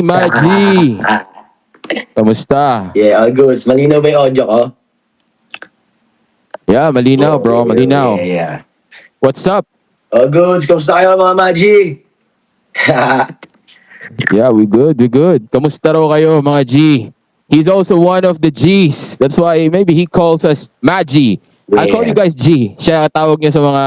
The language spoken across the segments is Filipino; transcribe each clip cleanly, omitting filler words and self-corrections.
Maji, kamusta? Yeah, all good. Malinaw ba yung audio ko? Yeah, malinaw bro, Yeah, malinaw. yeah. What's up? All good. Kamusta kayo mga Maji? Yeah, we good. Kamusta raw kayo mga G? He's also one of the G's. That's why maybe he calls us Maji. I call you Yeah. guys G. Siya tawag niya sa mga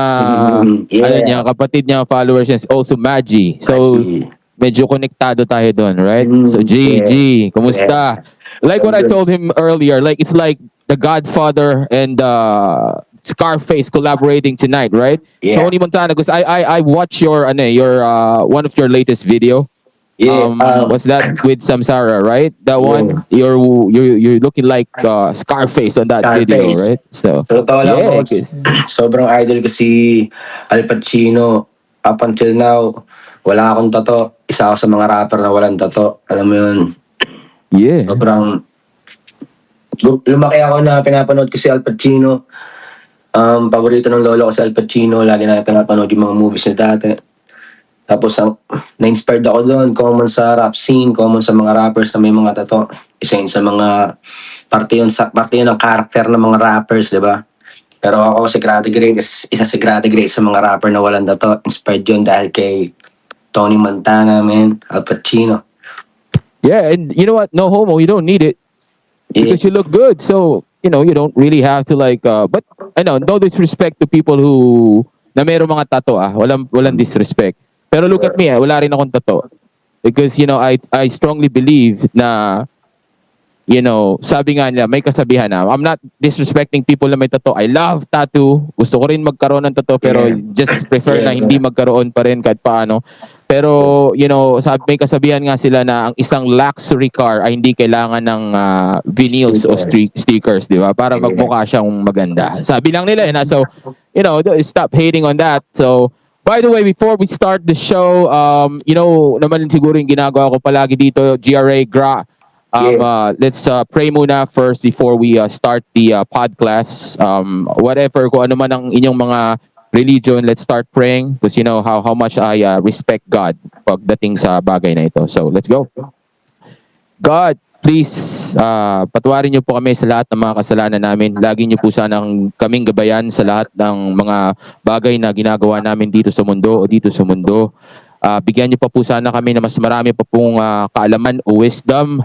ano niya, Yeah. kapatid niya, followers niya, is also Maji. So Maji. medyo konektado tayo doon, right? So G, Yeah. Yeah. kumusta? Like All what I good. told him earlier, like it's like The Godfather and Scarface collaborating tonight, right? Yeah. Tony Montana, because I watch your one of your latest video. Yeah. What's that with Samsara, right? That Yeah. one, you're looking like Scarface on that video, Scarface. right? So So, totoo lang, yeah, boss. Sobrang idol ko si Al Pacino. Up until now, wala akong tato. Isa ako sa mga rapper na walang tato. Alam mo yun, yeah, sobrang lumaki ako na pinapanood ko si Al Pacino. Paborito ng lolo ko si Al Pacino. Lagi na pinapanood yung mga movies niya dati. Tapos, na-inspired ako doon. Common sa rap scene, common sa mga rappers na may mga tato. Isa yun sa mga parte yun ng character ng mga rappers, di ba? Pero ako, si Grady Gray, isa si Grady Gray sa mga rapper na walang tato. Inspired yun dahil kay Tony Montana, man. Al Pacino. yeah, and you know what? No homo, you don't need it. Yeah. Because you look good. So, you don't really have to like but I know, no disrespect to people who na mayroong mga tato Walang disrespect. Pero look at me, wala rin akong tato. Because I strongly believe na sabi nga nila, may kasabihan na, I'm not disrespecting people na may tattoo. I love tattoo. Gusto ko rin magkaroon ng tattoo pero Yeah. just prefer Yeah, na hindi magkaroon pa rin kahit paano. Pero, may kasabihan nga sila na ang isang luxury car ay hindi kailangan ng vinyls o stickers, di ba? Para magmukha siyang maganda. Sabi lang nila na. So, stop hating on that. So, by the way, before we start the show, naman siguro yung ginagawa ko palagi dito, GRA, let's pray muna first before we start the podcast. Whatever, kung ano man ang inyong mga religion, let's start praying because you know how much I respect God pagdating sa bagay na ito. So, let's go. God, please, patawarin niyo po kami sa lahat ng mga kasalanan namin. Lagi niyo po sanang kaming gabayan sa lahat ng mga bagay na ginagawa namin dito sa mundo. Bigyan niyo pa po sana kami na mas marami pa pong kaalaman o wisdom.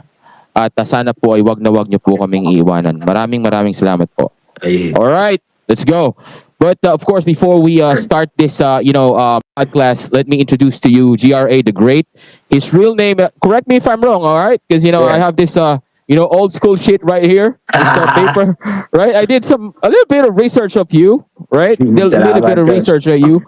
At sana po ay wag na wag niyo po kaming iiwanan. Maraming salamat po. All right, let's go. But of course, before we start this, podcast, let me introduce to you GRA the Great. His real name, correct me if I'm wrong, all right? Because I have this, old school shit right here, this paper, right? I did a little bit of research of you, right? A little bit of research of you.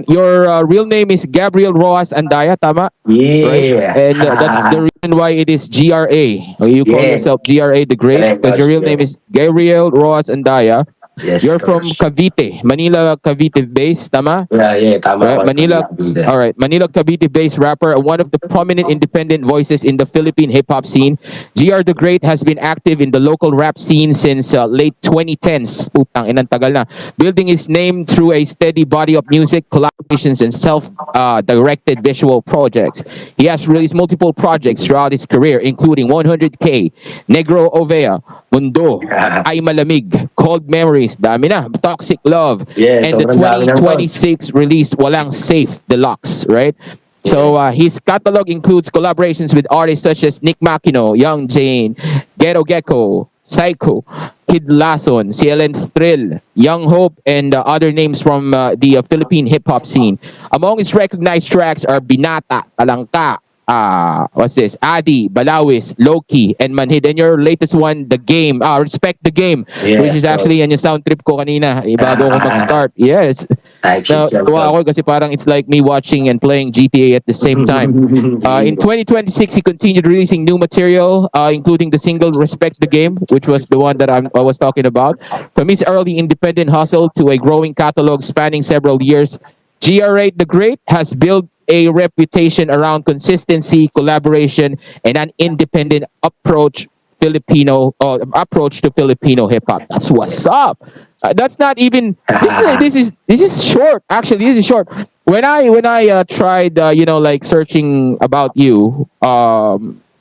Your real name is Gabriel Rojas Andaya, tama? Yeah. Right? And that's the reason why it is GRA. You call yourself GRA the Great because your real name is Gabriel Rojas Andaya. Yes, You're from Cavite, Manila, Cavite based, tama? Yeah, tama. Right? All right, Manila Cavite based rapper and one of the prominent independent voices in the Philippine hip hop scene. GR the Great has been active in the local rap scene since late 2010s. Putang inang tagal na. Building his name through a steady body of music, collaborations, and self-directed visual projects. He has released multiple projects throughout his career, including 100K, Negro Ovea, Mundo, Ay Malamig, Cold Memories, dami na, Toxic Love, Yeah, and the sobrang dami ng 2026 release Walang Safe Deluxe, right? So his catalog includes collaborations with artists such as Nick Makino, Young Jane, Ghetto Gecko, Psycho, Kid Lason, CLN Thrill, Young Hope, and other names from the Philippine hip-hop scene. Among his recognized tracks are Binata, Talangka, what's this? Adi, Balawis, Loki, and Manhid. And your latest one, The Game. Respect the Game. Yes, which is actually yan yung sound trip ko kanina. Bago ako mag-start. Yes. Tuwa ako kasi parang it's like me watching and playing GTA at the same time. In 2026, he continued releasing new material, including the single Respect the Game, which was the one that I was talking about. From his early independent hustle to a growing catalog spanning several years, GR8 the Great has built a reputation around consistency, collaboration, and an independent approach Filipino approach to Filipino hip hop. That's what's up. That's not even. This is short. Actually, this is short. When I tried, like searching about you,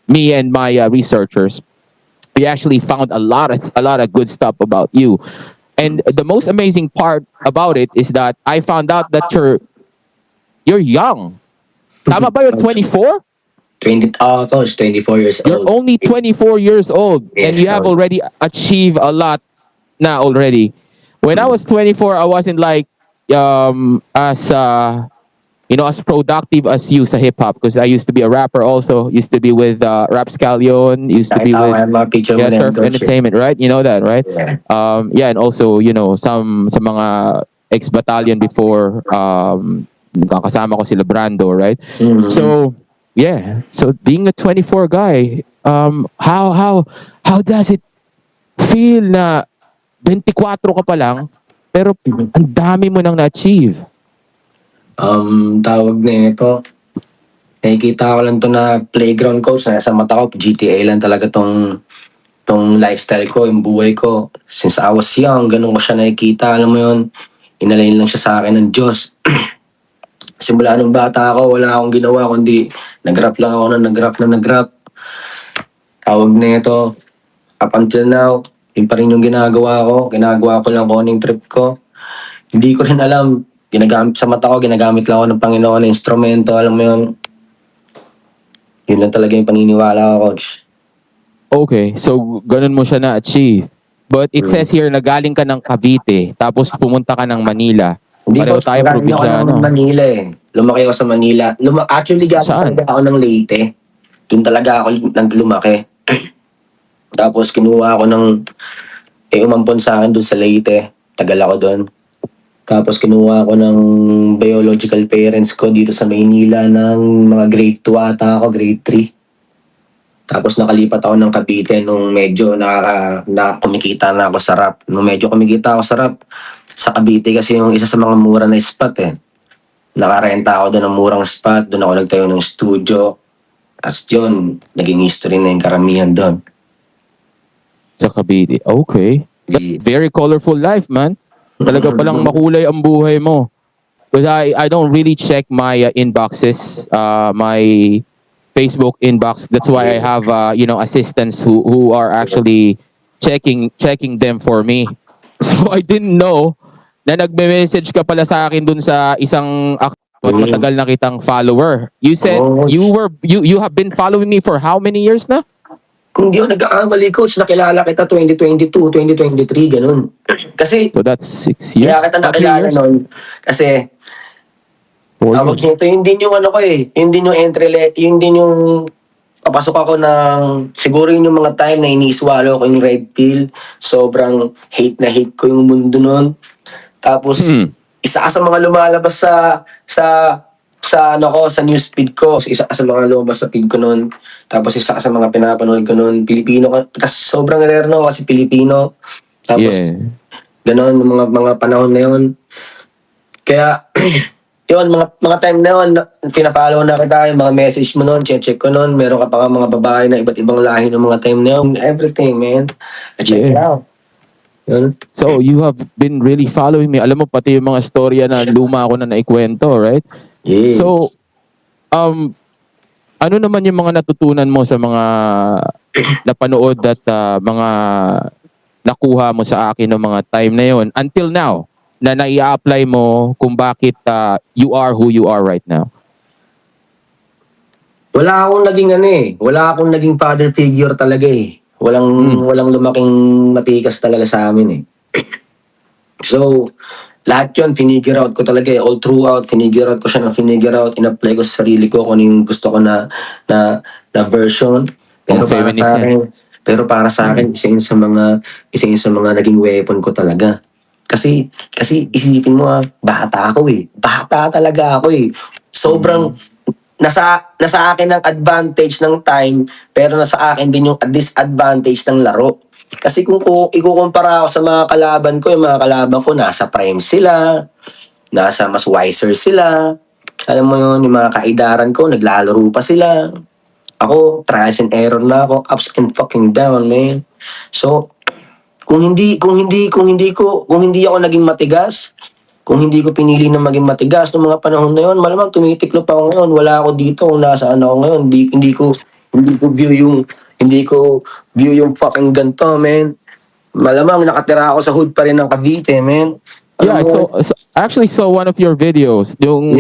me and my researchers, we actually found a lot of good stuff about you. And the most amazing part about it is that I found out that you're young. Tama ba? You're 24? 24 years You're old. only 24 years old and Yes, you have coach. already achieved a lot na already. When I was 24, I wasn't like as productive as you sa hip hop because I used to be a rapper also. Used to be with Rap Scallion, used to be Nakita ko with nga yung mga picture mo na yan, Turf coach. Entertainment, right? You know that, right? Yeah. Yeah, and also, sa mga ex-battalion before, nakakasama ko sila Brando, right? Mhm. So, yeah. So being a 24 guy, how does it feel na 24 ka pa lang pero ang dami mo nang na-achieve? Tawag na ito. Nakikita ko lang to na playground, coach. Nasa mata ko, GTA lang talaga tong lifestyle ko, yung buhay ko. Since I was young, ganun ko siya nakikita. Alam mo yun, inalain lang siya sa akin ng Diyos. Simula nung bata ako, wala akong ginawa kundi nag-rap lang ako na nag-rap. Tawag na ito. Up until now, yun pa rin yung ginagawa ko. Ginagawa ko lang kung anong trip ko. Hindi ko rin alam. Ginagamit sa mata ko, ginagamit lang ako ng Panginoon na instrumento. Alam mo yun, yun lang talaga yung paniniwala ko, coach. Okay, so ganun mo siya na-achieve. But it says here na galing ka ng Cavite, tapos pumunta ka ng Manila. Hindi, Pareho coach, tayo galing ako ng probinsyano. Manila eh. Lumaki ako sa Manila. Actually, galing Saan? talaga ako ng Leyte. Doon talaga ako lumaki. Tapos kinuha ako umampon sa akin doon sa Leyte. Tagal ako doon. Tapos kinuha ako ng biological parents ko dito sa Maynila ng mga grade 2 ata ako, grade 3. Tapos nakalipat ako ng Cavite nung medyo kumikita na ako sa rap. Nung medyo kumikita ako sa rap, sa Cavite kasi yung isa sa mga mura na spot eh. Nakarenta ako doon ng murang spot, doon ako nagtayo ng studio. As yun, naging history na yung karamihan doon. Sa Cavite. Okay. Very colorful life, man. Talaga palang makulay ang buhay mo. Because I don't really check my inboxes, my Facebook inbox. That's why I have assistants who are actually checking them for me. So I didn't know na nagme-message ka pala sa akin dun sa isang account matagal na kitang follower. You said Oh. you have been following me for how many years na? Kung di ako nag-aamal, coach, nakilala kita 2022, 2023, ganun. Kasi, So that's 6 years. kaya kita 3 nakilala years. nun, kasi, 4 tawag years. nito, yun din yung ano ko eh, yun din yung yun din yung papasok ako ng, siguro yun yung mga time na iniiswalo ko yung red pill, sobrang hate na hate ko yung mundo nun. Tapos, isa ka sa mga lumalabas sa newsfeed ko. Isa ka sa mga lumabas sa feed ko noon. Tapos isa ka sa mga pinapanood ko noon. Pilipino ka. Kasi sobrang rare no kasi Pilipino. Tapos, Yeah. ganon, mga panahon na yun. Kaya, yun, mga time na yun, pina-follow na kita, yung mga message mo noon, check ko noon. Meron ka pa nga mga babae na iba't ibang lahi ng mga time na yun. Everything, man. Check it out. Yun. So you have been really following me. Alam mo pati yung mga storya na luma ako na naikwento, right? Yes. So ano naman yung mga natutunan mo sa mga napanood at mga nakuha mo sa akin ng mga time na yon until now na nai-apply mo kung bakit you are who you are right now? Wala akong naging father figure talaga eh. Walang lumaking matikas talaga sa amin eh. So, lahat yun, finigure out ko talaga eh. All throughout, finigure out ko siya in-apply ko sa sarili ko kung ano yung gusto ko na version. Pero para sa akin, isa yun sa mga naging weapon ko talaga. Kasi isipin mo bata ako eh. Bata talaga ako eh. Sobrang, nasa akin ang advantage ng time, pero nasa akin din yung disadvantage ng laro. Kasi kung ikukumpara ako sa mga kalaban ko, yung mga kalaban ko nasa prime sila, nasa mas wiser sila. Alam mo yun, yung mga kaidaran ko, naglalaro pa sila. Ako, trials and error na ako, ups and fucking down, man. So, kung hindi ako naging matigas, kung hindi ko pinili na maging matigas noong mga panahon na yon, malamang tumitiklop ako ngayon. Wala ako dito kung nasaan ako ngayon. Hindi ko view yung fucking ganito, man. Malamang nakatira ako sa hood pa rin ng Cavite, man. Yeah, Alam mo, so actually saw one of your videos. Yung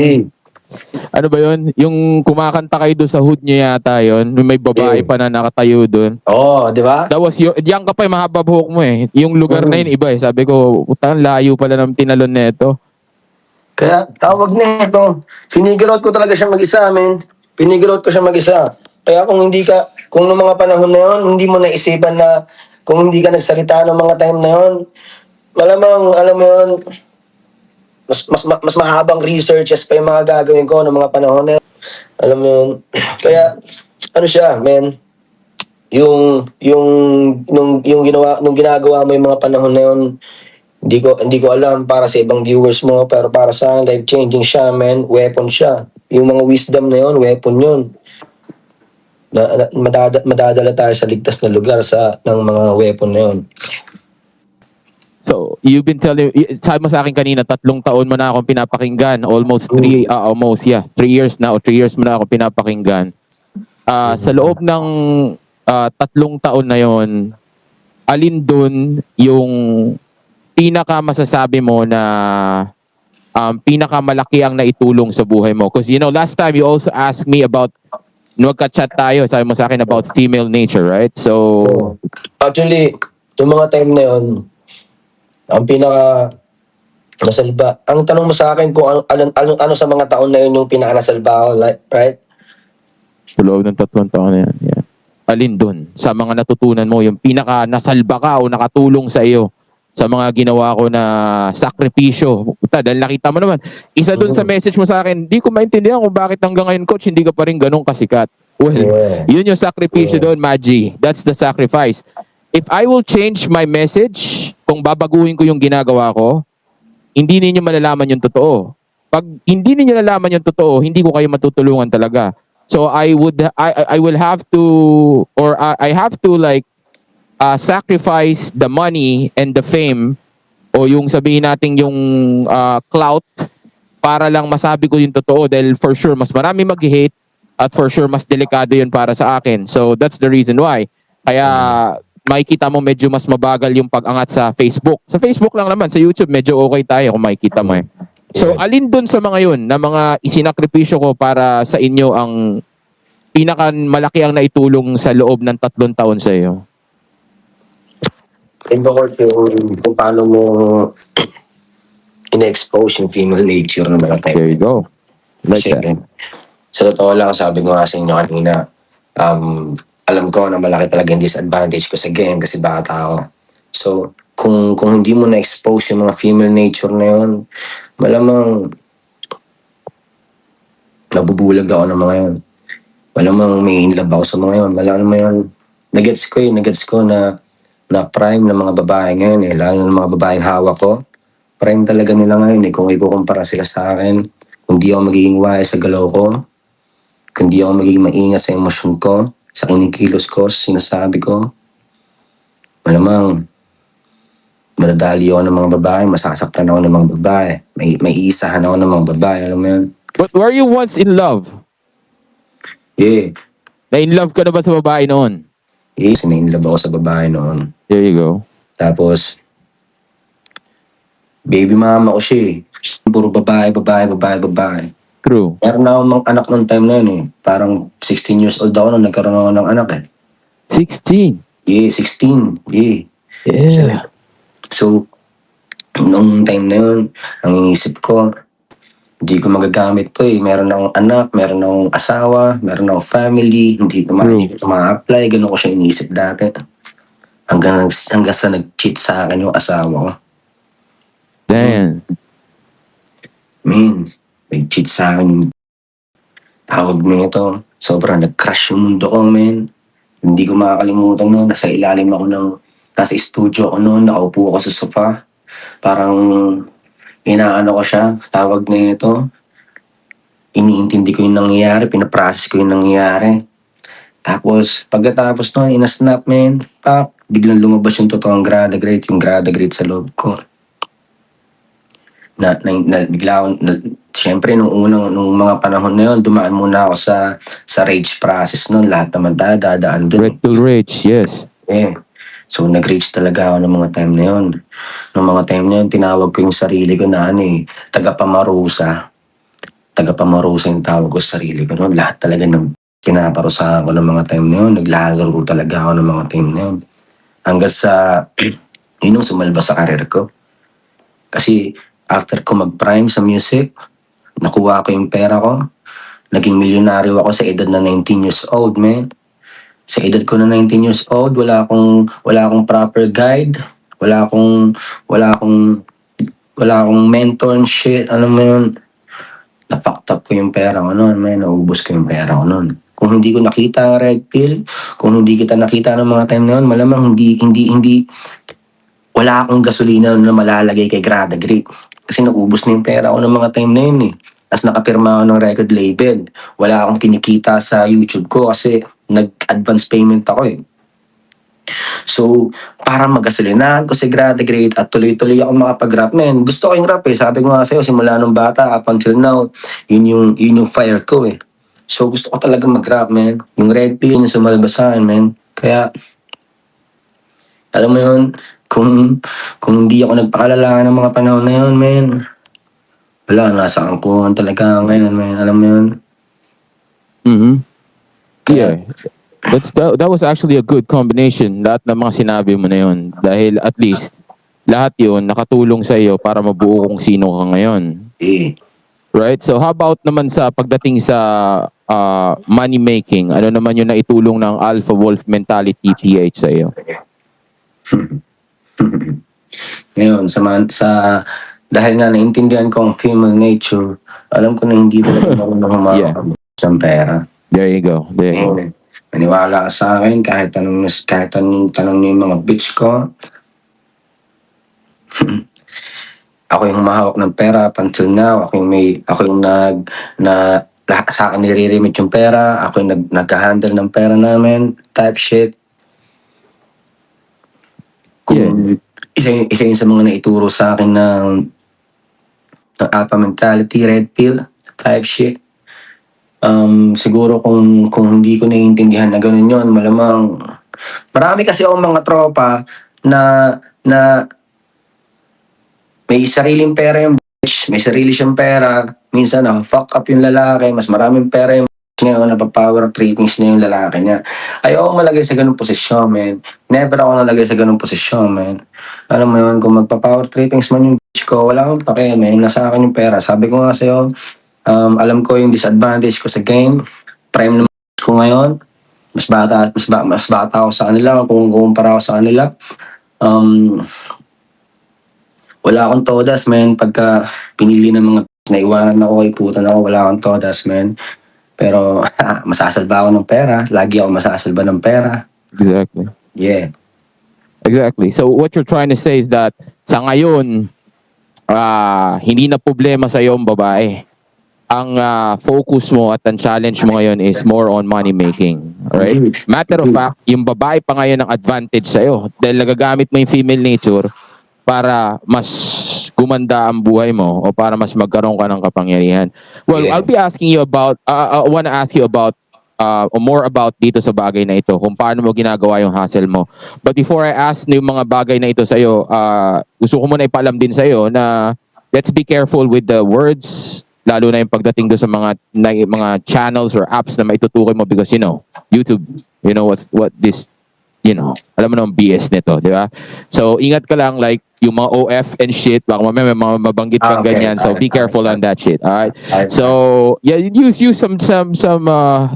ano ba 'yon? Yung kumakanta kayo doon sa hood niyo yata 'yon. May babae Yeah. pa na nakatayo doon. Oo, di ba? That was your, diyan ka pa mahaba buhok mo eh. Yung lugar na yun iba eh. Sabi ko, putang layo pala ng tinalon nito. Kaya tawag na ito. Pinigirot ko talaga siya mag-isa, men. Pinigirot ko siya mag-isa. Kaya kung noong mga panahon na yon, hindi mo naisipan na, kung hindi ka nagsalita ng mga time na yon, malamang, alam mo yun, mas mahabang researches pa yung mga gagawin ko ng mga panahon na yun. Alam mo yun. Kaya, ano siya, men, nung ginagawa mo yung mga panahon na yun, hindi ko alam para sa ibang viewers mo, pero para sa akin, life-changing siya, man. Weapon siya. Yung mga wisdom na yun, weapon yun. Madadala tayo sa ligtas na lugar ng mga weapon na yun. So, you've been sabi mo sa akin kanina, 3 taon mo na akong pinapakinggan. Almost 3 years na o 3 years mo na ako pinapakinggan. Sa loob ng 3 taon na yon, alin dun yung pinaka masasabi mo na pinakamalaki ang naitulong sa buhay mo? Because last time you also asked me about, nagka-chat tayo, sabi mo sa akin about female nature, right? So, Actually, yung mga time na yun, ang pinaka nasalba. Ang tanong mo sa akin kung ano sa mga taon na yun yung pinaka nasalba ako, right? sa loob ng 3 taon na yan. Yeah. Alin dun sa mga natutunan mo, yung pinaka nasalba ka o nakatulong sa iyo sa mga ginawa ko na sakripisyo. Puta, dahil nakita mo naman, isa dun sa message mo sa akin, di ko maintindihan kung bakit hanggang ngayon, coach, hindi ka pa rin ganun kasikat. Well, yun yung sakripisyo doon, Maggie. That's the sacrifice. If I will change my message, kung babaguhin ko yung ginagawa ko, hindi ninyo malalaman yung totoo. Pag hindi ninyo nalaman yung totoo, hindi ko kayo matutulungan talaga. So I will have to, or I have to like sacrifice the money and the fame, o yung sabihin natin yung clout, para lang masabi ko yung totoo, dahil for sure mas marami mag-hate at for sure mas delikado yun para sa akin. So that's the reason why. Kaya makikita mo medyo mas mabagal yung pag-angat sa Facebook. Sa Facebook lang naman, sa YouTube medyo okay tayo kung makikita mo eh. So alin dun sa mga yun na mga isinakripisyo ko para sa inyo ang pinakamalaki ang naitulong sa loob ng 3 taon sa iyo? Iba ko kung paano mo in-expose yung female nature ng mga time. There you go. Like Kasi, that. sa totoo lang, sabi ko nga sa inyo kanina, alam ko na malaki talaga yung disadvantage ko sa game kasi bata ako. So, kung hindi mo na-expose yung mga female nature na yun, malamang nabubulag ako ng mga yun. Malamang may in love ako sa mga yun. Malamang yun, nagets ko na prime ng mga babae ngayon eh. Lalo ng mga babaeng hawak ko. Prime talaga nila ngayon eh. Kung ikukumpara sila sa akin, kung di ako magiging wise sa galaw ko, kung di ako magiging maingat sa emosyon ko, sa kinikilos ko, sa sinasabi ko, malamang madadali ako ng mga babae, masasaktan ako ng mga babae, may isahan ako ng mga babae, alam mo yun? But were you once in love? Yeah. Na-in love ka na ba sa babae noon? Yeah, sinainlove ako sa babae noon. There you go. Tapos, baby mama ko siya eh. Puro babae. True. Meron na akong mga anak noong time na yun eh. Parang 16 years old ako nung nagkaroon ako ng anak eh. 16. Yeah, 16. Yeah. Yeah. So, nung time na yun, ang inisip ko, hindi ko magagamit to eh. Meron akong anak, meron akong asawa, meron akong family, hindi ko ma-apply. Ganun ko siya inisip dati. Hanggang sa nag-cheat sa akin yung asawa ko. Damn. Man, nag-cheat sa akin yung tawag mo ito. Sobrang nag-crash yung mundo ko, man. Hindi ko makakalimutan noon. Nasa studio ako noon, nakaupo ako sa sofa. Parang inaano ko siya, tawag na ito. Iniintindi ko yung nangyayari, pinaprocess ko yung nangyayari. Tapos, pagkatapos nun, ina-snap, man, biglang lumabas yung totoong Gradagrade, yung Gradagrade sa loob ko. Bigla akong, syempre, nung mga panahon na yun, dumaan muna ako sa rage process nun. Lahat naman tayo dadaan dun. Red Pill Rage, yes. So, nag-rage talaga ako ng mga time na yun. Nung mga time na yun, tinawag ko yung sarili ko na tagapamarusa. Tagapamarusa yung tawag ko sa sarili ko noon. Lahat talaga ng pinaparusahan ko ng mga time na yun. Naglalaro talaga ako ng mga time na yun. Hanggang sa, yun yung sumalba sa karir ko. Kasi, after ko mag-prime sa music, nakuha ko yung pera ko. Naging milyonaryo ako sa edad na 19 years old, man. Sa edad ko na 19 years old, wala akong proper guide, wala akong mentor and shit, alam mo yun. Na-fucked up ko yung pera ko noon, man, naubos ko yung pera ko noon. Kung hindi ko nakita ang red pill, kung hindi kita nakita ng mga time na yun, malamang hindi, wala akong gasolina na malalagay kay Gradagrade. Kasi naubos na yung pera ko ng mga time na yun eh. Tapos nakapirma ako ng record label. Wala akong kinikita sa YouTube ko kasi nag-advance payment ako eh. So, para magasolinahan ko si Gradagrade at tuloy-tuloy ako makapag-rap, man. Gusto ko yung rap eh. Sabi ko nga sa'yo, simula nung bata up until now, yun yung fire ko eh. So, gusto ko talaga mag-rap, man. Yung red pill, yung sumalba sa akin, man. Kaya, alam mo yun, kung hindi ako nagpakalala ng mga panahon na yun, man, wala, nasa angkuhan talaga ngayon, man. Alam mo yun? Mm-hmm. Kaya, Yeah. That was actually a good combination. Lahat ng mga sinabi mo na yun. Dahil at least, lahat yun nakatulong sa iyo para mabuo kung sino ka ngayon. Right? So how about naman sa pagdating sa money making? Ano naman yung naitulong ng Alpha Wolf Mentality PH sa iyo? Ngayon, dahil nga naintindihan ko ang female nature, alam ko na hindi talaga marunong humakap ng pera. There you go. There you go. Maniwala ka sa akin kahit anong tanong niyo yung mga bitch ko. Ako yung humahawak ng pera up until now. Ako yung lahat sa akin nire-remit yung pera. Ako yung nag-handle ng pera namin. Type shit. Kung isa yun sa mga naituro sa akin ng alpha mentality, red pill, type shit. Siguro kung hindi ko naiintindihan na ganun yun, malamang marami kasi akong mga tropa na may sariling pera yung bitch, may sarili siyang pera, minsan fuck up yung lalaki, mas maraming pera yung bitch ngayon, napapower trippings niya yung lalaki niya. Ayoko malagay sa ganung posisyon, man. Never ako nalagay sa ganung posisyon, man. Alam mo yun, kung magpa-power trippings man yung bitch ko, wala akong pake, man. Nasa akin yung pera. Sabi ko nga sa'yo, alam ko yung disadvantage ko sa game. Prime naman ko ngayon. Mas bata ako sa kanila kung kumpara ako sa kanila. Wala akong todas, man. Pagka pinili ng mga naiwanan ako kay putan ako, wala akong todas, man. Pero masasalba ako ng pera. Lagi ako masasalba ng pera. Exactly. Yeah. Exactly. So what you're trying to say is that sa ngayon, hindi na problema sa iyo ang babae. Ang focus mo at ang challenge mo ngayon is more on money making. Right? Matter of fact, yung babae pa ngayon ang advantage sa iyo dahil nagagamit mo yung female nature para mas gumanda ang buhay mo o para mas magkaroon ka ng kapangyarihan. Well, I'll be asking you about, I want to ask you about or more about dito sa bagay na ito, kung paano mo ginagawa yung hustle mo. But before I ask yung mga bagay na ito sa iyo, gusto ko muna ipaalam din sa iyo na let's be careful with the words, lalo na yung pagdating do sa mga channels or apps na maitutukoy mo because YouTube, you know what this, alam mo naman BS nito, di ba? So ingat ka lang, like yung mga OF and shit, baka mamaya may mga mabanggit kang ganyan, so be careful on that shit. Alright? So yeah, use some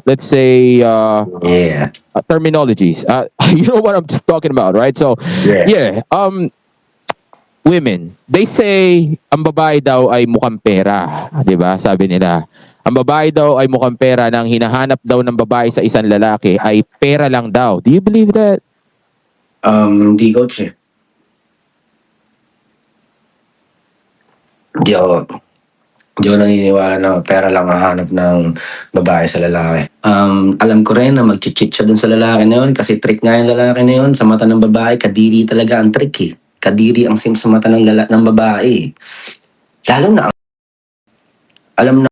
let's say terminologies. You know what I'm talking about, right? So yeah, women, they say ang babae daw ay mukhang pera, 'di ba? Sabi nila, ang babae daw ay mukhang pera, nang hinahanap daw ng babae sa isang lalaki ay pera lang daw. Do you believe that? Hindi, coach eh. Hindi ako naniniwala na pera lang ang hanap ng babae sa lalaki. Alam ko rin na mag-cheat siya dun sa lalaki na yun kasi trick nga yung lalaki na yun. Sa mata ng babae, kadiri talaga ang trick eh. Kadiri ang sim sa mata ng babae. Lalo na alam na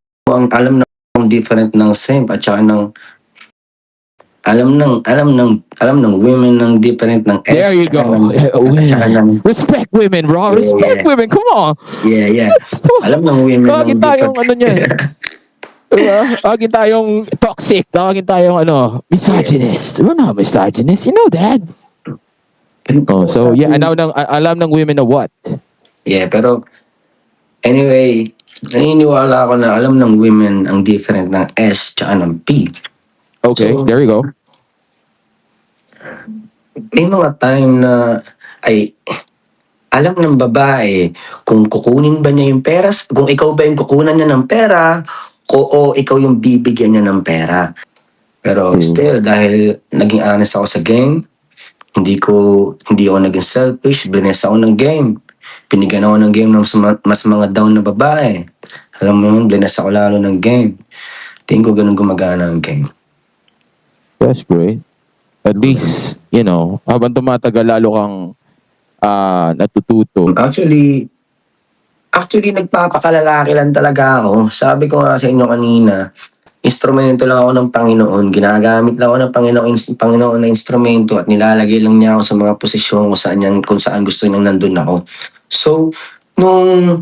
ang different ng simp at saka ng alam ng women ng different ng S. There you tsaka go. at saka ng Respect women, bro. Yeah. Respect women. Come on. yeah. Alam ng women Tawagin ng tayong different. ano niyan. Diba? Tawagin tayong toxic. Tawagin tayong misogynist. We're not misogynist. You know that. Oh, so yeah, alam ng women na what? Yeah, pero anyway, naniniwala ako na alam ng women ang different ng S tsaka ng P. Okay, So, there you go. May mga time na alam ng babae kung kukunin ba niya yung pera, kung ikaw ba yung kukunan niya ng pera o ikaw yung bibigyan niya ng pera. Pero still, dahil naging honest ako sa game, hindi ako naging selfish, binesa ako ng game. Binigyan ako ng game ng mas mga down na babae. Alam mo yun, binesa ako lalo ng game. Tingin ko ganun gumagana ang game. That's great. At least, habang tumatagal, lalo kang natututo. Actually, nagpapakalalaki lang talaga ako. Sabi ko nga sa inyo kanina, instrumento lang ako ng Panginoon. Ginagamit lang ako ng Panginoon na instrumento at nilalagay lang niya ako sa mga posisyon kung saan gusto niyang nandun ako. So, nung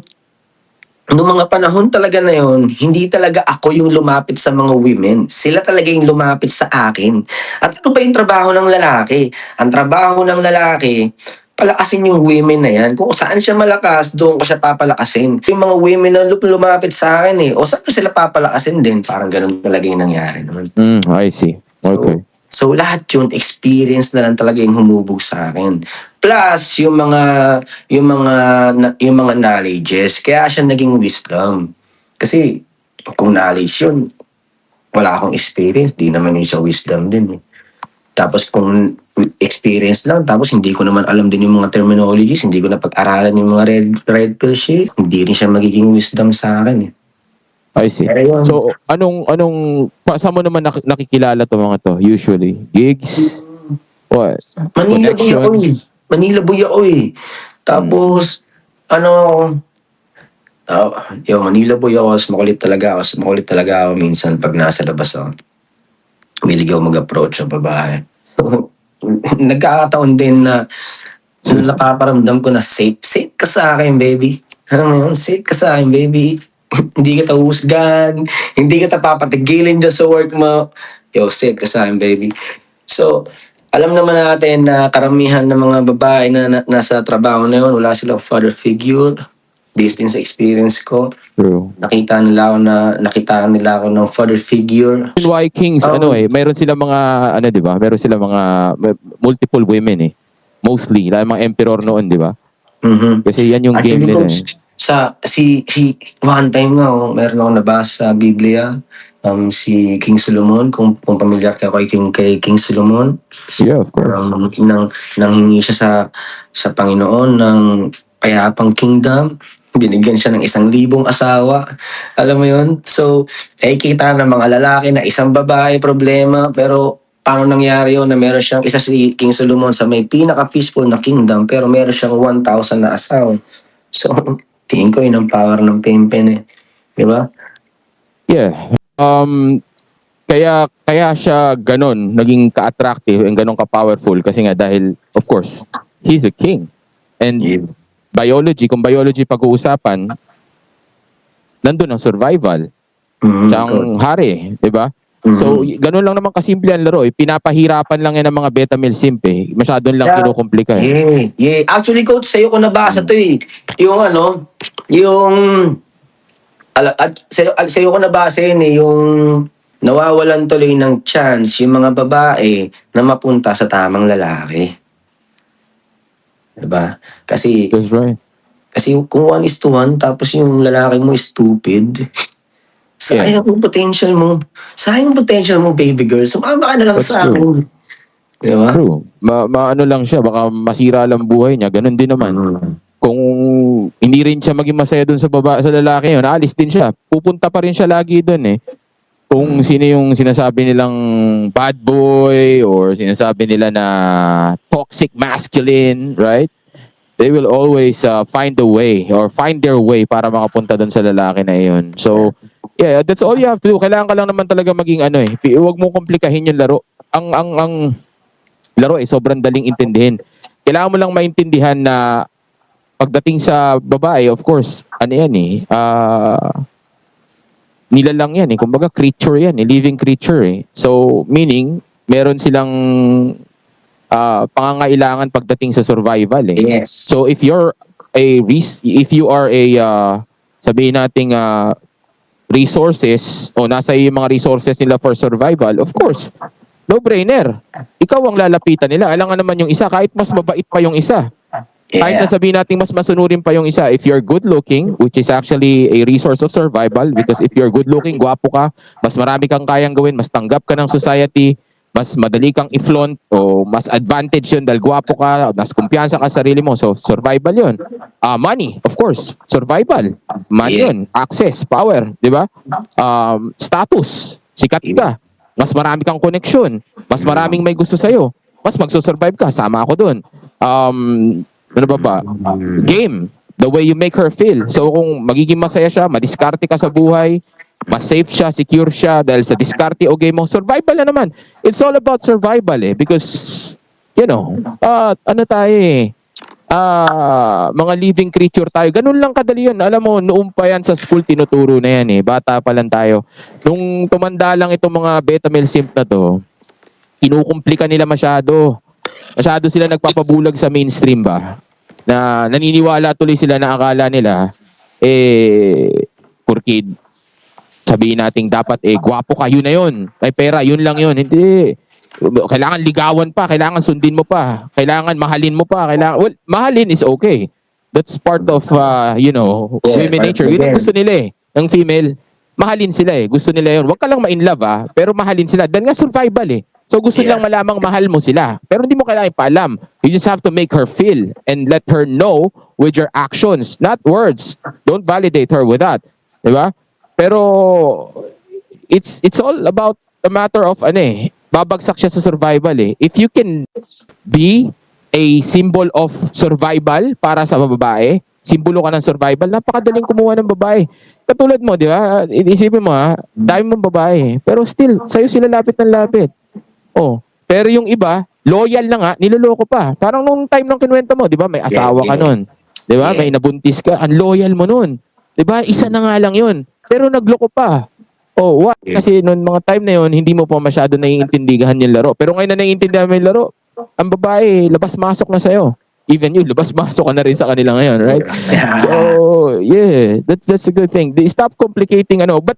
mga panahon talaga na yon, hindi talaga ako yung lumapit sa mga women. Sila talaga yung lumapit sa akin. At ano ba yung trabaho ng lalaki? Ang trabaho ng lalaki, palakasin yung women na yan. Kung saan siya malakas, doon ko siya papalakasin. Yung mga women na lumapit sa akin o saan ko sila papalakasin din? Parang ganun talaga yung nangyari noon. I see. Okay. So lahat yun, experience na lang talaga yung humubog sa akin. Plus, yung mga knowledges, kaya siya naging wisdom. Kasi, kung knowledge yun, wala akong experience, di naman yun siya wisdom din. Tapos kung experience lang, tapos hindi ko naman alam din yung mga terminologies, hindi ko na pag-aralan yung mga red pill shit, hindi rin siya magiging wisdom sa akin. I see. So, saan mo naman nakikilala to mga to, usually? Gigs? What? Manila boy ako eh. Tapos, Manila boy ako, makulit talaga ako minsan pag nasa labas ako. Milig ako mag-approach sa babae. Nagkakataon din na nakaparamdam ko na safe ka sa akin, baby. Alam mo yun? Safe ka sa akin, baby. Hindi kita husgan, hindi kita papatigilin dyan sa work mo. Safe ka sa akin, baby. So, alam naman natin na karamihan ng mga babae na nasa trabaho na yun, wala silang father figure. Based din sa experience ko. True. Nakita nila ako ng father figure. Why Kings, mayroon silang mga, di ba? Meron silang mga multiple women eh. Mostly, dahil mga emperor noon, di ba? Mm-hmm. Kasi yan yung game nila eh. One time nga, meron akong nabasa sa Biblia, si King Solomon, kung pamilyar ka kay King Solomon. Yeah, of course. Nanghingi siya sa Panginoon ng payapang kingdom. Binigyan siya ng 1,000 asawa. Alam mo yun? So, kita ng mga lalaki na isang babae problema, pero paano nangyari yun na meron siyang isa si King Solomon sa may pinaka-peaceful na kingdom, pero meron siyang 1,000 na asawa. So, tingin ko yun ang power ng pimpin eh. Di ba? Yeah. Kaya siya ganun, naging ka-attractive and ganun ka-powerful kasi nga dahil, of course, he's a king. And kung biology pag-uusapan, nandun ang survival. Siya ang hari, di ba? So, ganun lang naman kasimple ang laro. Pinapahirapan lang yan ng mga beta male simp eh. Masyadong lang kinukomplika eh. Yeah. Actually, coach, sa'yo ko nabasa to eh. Sa'yo ko nabasa yun eh, yung nawawalan tuloy ng chance yung mga babae na mapunta sa tamang lalaki. Diba? Kasi, That's right. Kasi kung 1:1, tapos yung lalaki mo is stupid, sayang yung potential mo. Sayang yung potential mo, baby girl. Sumama ka na lang sa akin. Diba? True. Maano lang siya, baka masira lang buhay niya. Ganun din naman. Kung hindi rin siya maging masaya dun sa sa lalaki yun. Aalis din siya. Pupunta pa rin siya lagi dun eh. Kung sino yung sinasabi nilang bad boy or sinasabi nila na toxic masculine, right? They will always find a way or find their way para makapunta dun sa lalaki na yun. So, yeah, that's all you have to do. Kailangan ka lang naman talaga maging ano eh. Huwag mong komplikahin yung laro. Ang laro eh, sobrang daling intindihin. Kailangan mo lang maintindihan na pagdating sa babae, of course, ano yan eh, nilalang yan eh. Kumbaga, creature yan eh, living creature eh. So, meaning, meron silang pangangailangan pagdating sa survival eh. Yes. So, if you are a, sabihin nating, resources, o nasa iyo yung mga resources nila for survival, of course, no-brainer. Ikaw ang lalapitan nila. Alam nga naman yung isa, kahit mas mabait pa yung isa. Kahit na sabihin natin mas masunurin pa yung isa, if you're good looking, which is actually a resource of survival, because if you're good looking, gwapo ka, mas marami kang kayang gawin, mas tanggap ka ng society, mas madali kang i-flaunt, o mas advantage yun dahil gwapo ka, mas kumpiyansa ka sa sarili mo. So, survival yun. Money, of course. Survival. Money yun. Access, power, di ba? Status. Sikat ka. Mas marami kang connection. Mas maraming may gusto sa'yo. Mas magsusurvive ka. Sama ako dun. Ano ba? Game. The way you make her feel. So kung magiging masaya siya, madiskarte ka sa buhay, mas safe siya, secure siya dahil sa diskarte o game mo, survival na naman. It's all about survival eh. Because, you know, ano tayo eh, mga living creature tayo. Ganun lang kadali yun. Alam mo, noong pa yan sa school, tinuturo na yan eh. Bata pa lang tayo. Nung tumanda lang itong mga beta male simp na to, kinukumplika nila masyado. Masyado sila nagpapabulag sa mainstream ba? Na naniniwala tuloy sila na akala nila, porkid, sabihin natin dapat, gwapo ka, yun na yun. May pera, yun lang yun. Hindi. Kailangan ligawan pa, kailangan sundin mo pa, kailangan mahalin mo pa, well, mahalin is okay. That's part of, women nature. Yun ang gusto nila ng female. Mahalin sila gusto nila yun. Huwag ka lang ma-inlove pero mahalin sila. Dahil nga survival So gusto nilang malamang mahal mo sila. Pero hindi mo kailangan ipaalam. You just have to make her feel and let her know with your actions, not words. Don't validate her with that. Diba? Pero it's all about a matter of babagsak siya sa survival If you can be a symbol of survival para sa babae, simbolo ka ng survival, napakadaling kumuha ng babae. Katulad mo, di ba? Isipin mo dami mong babae. Pero still, sa'yo sila lapit ng lapit. Pero yung iba, loyal na nga, niloloko pa. Parang nung time ng kinuwento mo, di ba? May asawa ka nun. Di ba? May nabuntis ka. Ang loyal mo nun. Di ba? Isa na nga lang yun. Pero nagloko pa. What? Kasi noong mga time na yun, hindi mo pa masyado naiintindihan yung laro. Pero ngayon na naiintindihan mo yung laro, ang babae, labas-masok na sa'yo. Even you, labas-masok ka na rin sa kanila ngayon, right? So, yeah, that's a good thing. They stop complicating, but